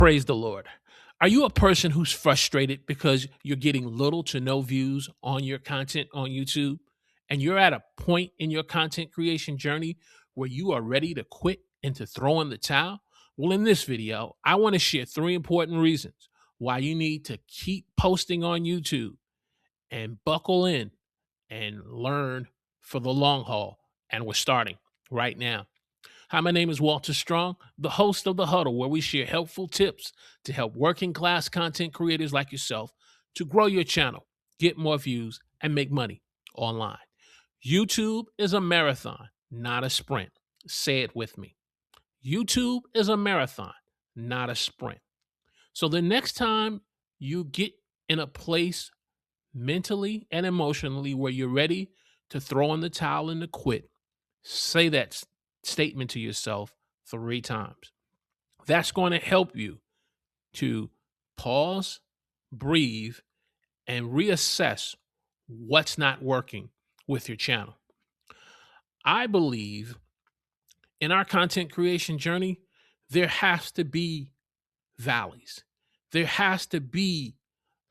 Praise the Lord. Are you a person who's frustrated because you're getting little to no views on your content on YouTube? And you're at a point in your content creation journey where you are ready to quit and to throw in the towel? Well, in this video, I want to share three important reasons why you need to keep posting on YouTube and buckle in and learn for the long haul. And we're starting right now. Hi, my name is Walter Strong, the host of The Huddle, where we share helpful tips to help working class content creators like yourself to grow your channel, get more views, and make money online. YouTube is a marathon, not a sprint. Say it with me. YouTube is a marathon, not a sprint. So the next time you get in a place mentally and emotionally where you're ready to throw in the towel and to quit, say that statement to yourself 3 times. That's going to help you to pause, breathe, and reassess what's not working with your channel. I believe in our content creation journey, there has to be valleys. There has to be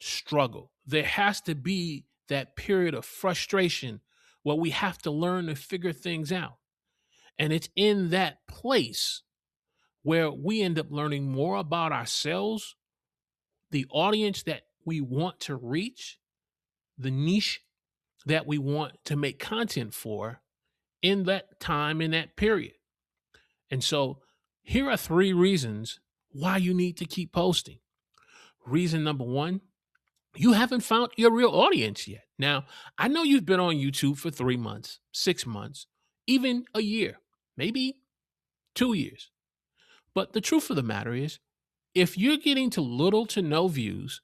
struggle. There has to be that period of frustration where we have to learn to figure things out. And it's in that place where we end up learning more about ourselves, the audience that we want to reach, the niche that we want to make content for in that time, in that period. And so here are 3 reasons why you need to keep posting. Reason number 1, you haven't found your real audience yet. Now, I know you've been on YouTube for 3 months, 6 months, even a year, maybe 2 years. But the truth of the matter is, if you're getting to little to no views,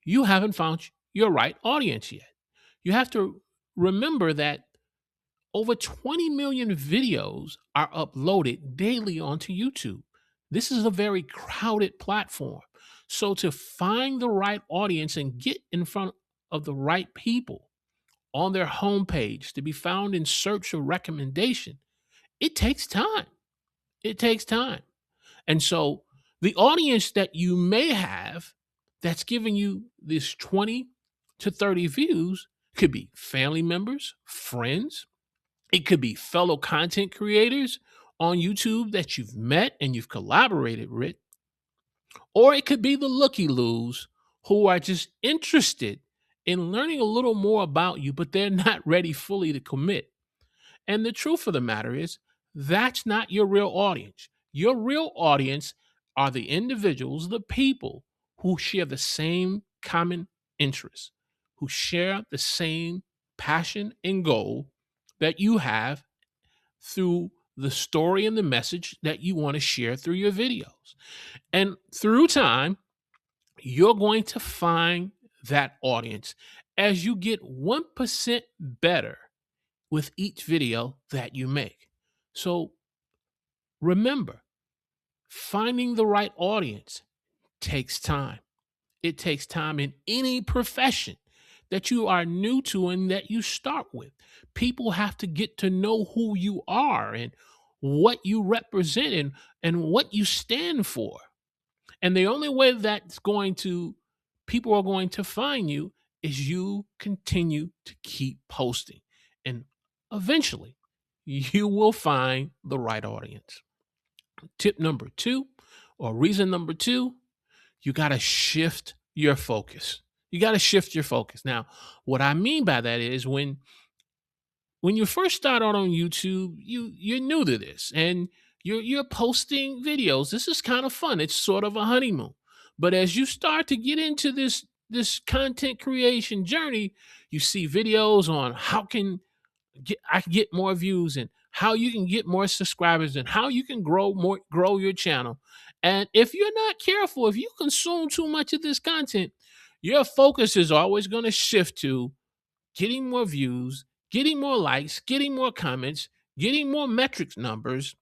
you haven't found your right audience yet. You have to remember that over 20 million videos are uploaded daily onto YouTube. This is a very crowded platform. So to find the right audience and get in front of the right people on their homepage to be found in search or recommendation, it takes time. It takes time. And so the audience that you may have that's giving you this 20 to 30 views could be family members, friends. It could be fellow content creators on YouTube that you've met and you've collaborated with. Or it could be the looky-loos who are just interested in learning a little more about you, but they're not ready fully to commit. And the truth of the matter is, that's not your real audience. Your real audience are the individuals, the people who share the same common interests, who share the same passion and goal that you have through the story and the message that you want to share through your videos. And through time, you're going to find that audience as you get 1% better with each video that you make. So remember, finding the right audience takes time. It takes time in any profession that you are new to and that you start with. People have to get to know who you are and what you represent and what you stand for. And the only way people are going to find you is you continue to keep posting. And eventually, you will find the right audience. Tip number 2, or reason number 2, you got to shift your focus. You got to shift your focus. Now, what I mean by that is when you first start out on YouTube, you're new to this and you're posting videos. This is kind of fun. It's sort of a honeymoon. But as you start to get into this content creation journey, you see videos on how I can get more views and how you can get more subscribers and how you can grow your channel. And if you're not careful, if you consume too much of this content, your focus is always going to shift to getting more views, getting more likes, getting more comments, getting more metrics numbers,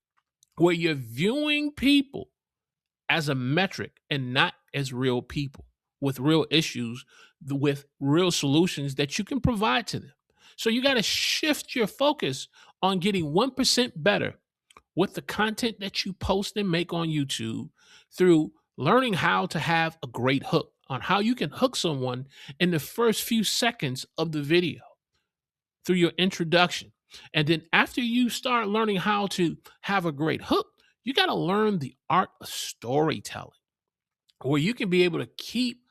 where you're viewing people as a metric and not as real people with real issues, with real solutions that you can provide to them. So you got to shift your focus on getting 1% better with the content that you post and make on YouTube through learning how to have a great hook, on how you can hook someone in the first few seconds of the video through your introduction. And then after you start learning how to have a great hook, you got to learn the art of storytelling, where you can be able to keep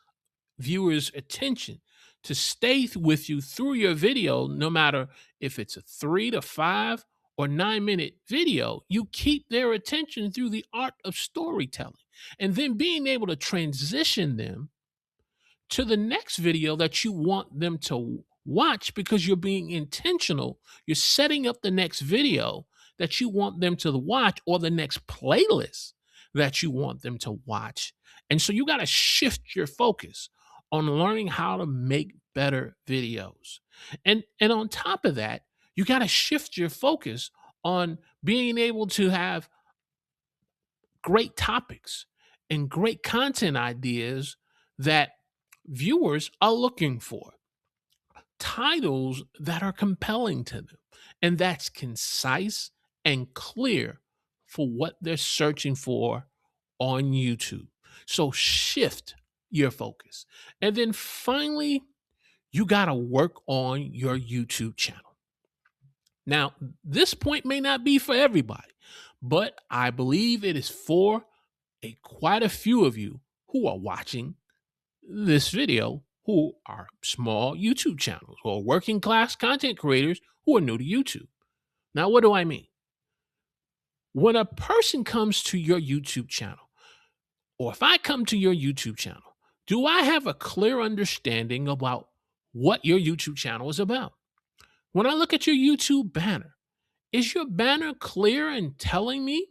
viewers' attention to stay with you through your video, no matter if it's a 3 to 5 or 9 minute video. You keep their attention through the art of storytelling, and then being able to transition them to the next video that you want them to watch, because you're being intentional. You're setting up the next video that you want them to watch, or the next playlist that you want them to watch. And so you got to shift your focus on learning how to make better videos. And on top of that, you got to shift your focus on being able to have great topics and great content ideas that viewers are looking for, titles that are compelling to them and that's concise and clear for what they're searching for on YouTube. So shift your focus. And then finally, you got to work on your YouTube channel. Now, this point may not be for everybody, but I believe it is for quite a few of you who are watching this video, who are small YouTube channels or working class content creators who are new to YouTube. Now, what do I mean? When a person comes to your YouTube channel, or if I come to your YouTube channel, do I have a clear understanding about what your YouTube channel is about? When I look at your YouTube banner, is your banner clear in telling me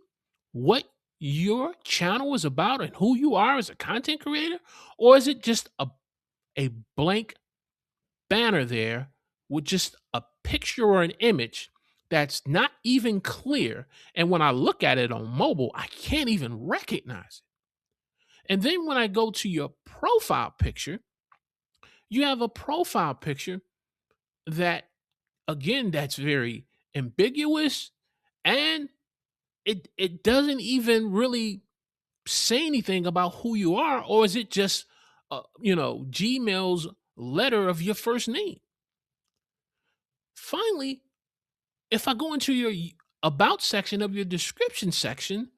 what your channel is about and who you are as a content creator? Or is it just a blank banner there with just a picture or an image that's not even clear? And when I look at it on mobile, I can't even recognize it. And then when I go to your profile picture, you have a profile picture that, again, that's very ambiguous, and it doesn't even really say anything about who you are. Or is it just Gmail's letter of your first name? Finally, if I go into your about section of your description section,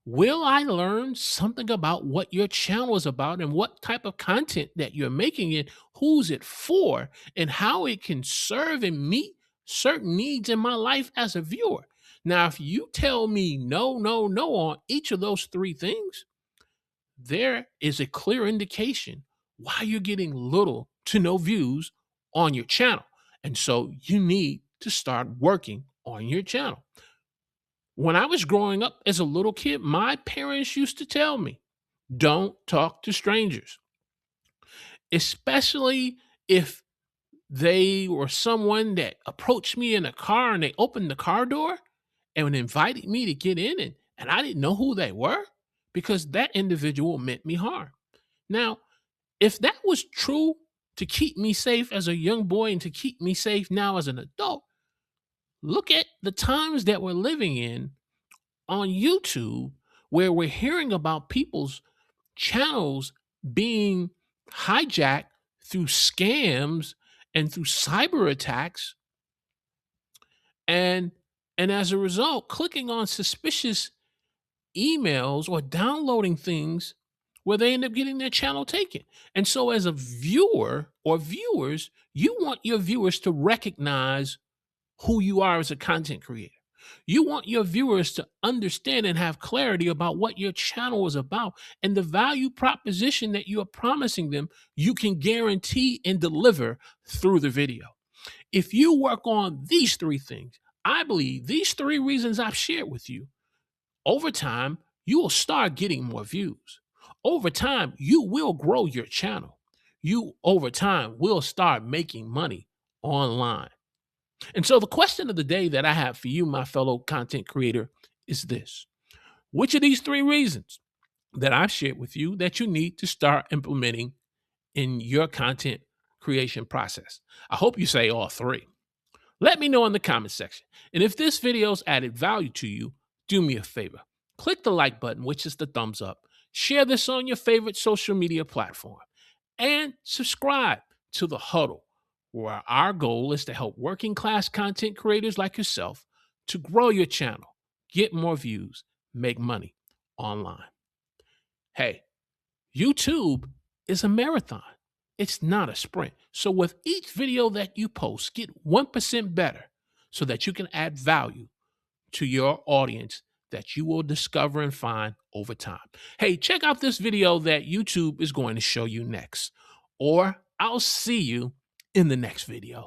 will I learn something about what your channel is about and what type of content that you're making it, who's it for, and how it can serve and meet certain needs in my life as a viewer? Now, if you tell me no, no, no on each of those three things, there is a clear indication why you're getting little to no views on your channel. And so you need to start working on your channel. When I was growing up as a little kid, my parents used to tell me, don't talk to strangers, especially if they were someone that approached me in a car and they opened the car door and invited me to get in, and I didn't know who they were, because that individual meant me harm. Now, if that was true to keep me safe as a young boy and to keep me safe now as an adult, look at the times that we're living in on YouTube, where we're hearing about people's channels being hijacked through scams and through cyber attacks, and as a result, clicking on suspicious emails or downloading things where they end up getting their channel taken. And so as a viewer or viewers, you want your viewers to recognize who you are as a content creator. You want your viewers to understand and have clarity about what your channel is about and the value proposition that you are promising them you can guarantee and deliver through the video. If you work on these three things, I believe these three reasons I've shared with you, over time, you will start getting more views. Over time, you will grow your channel. You, over time, will start making money online. And so the question of the day that I have for you, my fellow content creator, is this: which of these three reasons that I've shared with you that you need to start implementing in your content creation process? I hope you say all three. Let me know in the comment section. And if this video's added value to you, do me a favor. Click the like button, which is the thumbs up. Share this on your favorite social media platform and subscribe to the Huddle, where our goal is to help working class content creators like yourself to grow your channel, get more views, make money online. Hey, YouTube is a marathon. It's not a sprint. So with each video that you post, get 1% better so that you can add value to your audience that you will discover and find over time. Hey, check out this video that YouTube is going to show you next, or I'll see you in the next video.